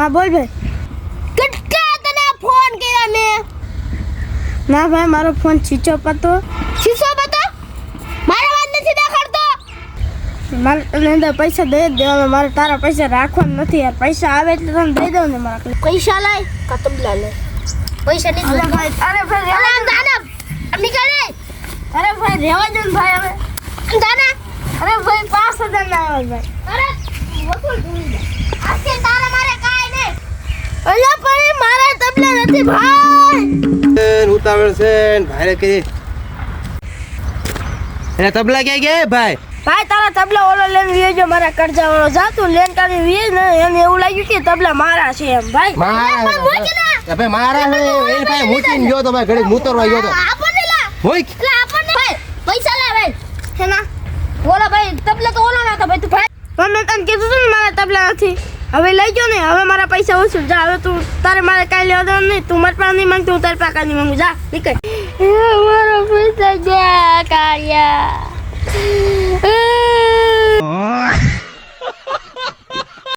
હા બોલ ભાઈ. કેટલા તને ફોન કર્યા મેં? ના ભાઈ મારો ફોન સ્વિચ ઓફ હતો. શીશો બતો મારા વાત નથી દેખાડતો. મારે તને અંદર પૈસા દઈ જ દેવાના. મારે તારા પૈસા રાખવાના નથી યાર. પૈસા આવે એટલે તને દઈ દઉં ને મારા. પૈસા લાય કા તબલા લે. પૈસા નહીં અરે ભાઈ દાના નીકળે. અરે ભાઈ રહેવા દે ને ભાઈ હવે. દાના અરે ભાઈ 5000 ના આવ્યા ભાઈ. અરે વસૂલ કરી દે. આસ્તે તારા મારે કાઈ નહીં. અલ્યા ભાઈ મારા તબલા નથી ભાઈ. ઉતાવળ છે ને ભાઈ કે એટલે તબલા ક્યાં ગયા ભાઈ? ભાઈ તારા તબલા ઓલો લઈને વેજો મારા કરજા વાળો જાતું લેન કાઢી વેજ ને એને એવું લાગ્યું કે તબલા મારા છે એમ ભાઈ. મારા ભાઈ મારા ને એ ભાઈ મૂકીને ગયો તો ભાઈ ઘડી મૂતરવા ગયો તો આપણને લા. હોય લા આપણને ભાઈ પૈસા લા ભાઈ. હેના ઓલા ભાઈ તબલા તો ઓલા નતા ભાઈ તું ભાઈ. મેં તને કીધું હતું ને મારા તબલા નથી. હવે લઈ જાઓ ને. હવે મારા પૈસા વસૂલ. જા હવે તું તારે મારે કાંઈ લેવા દેવાનું નહીં. તું મારા પાસે નહીં માંગતું હું તારી પાસે કાંઈ નહીં માંગુ. જા નીકળ. મારો પૈસા ગયા કાળિયા.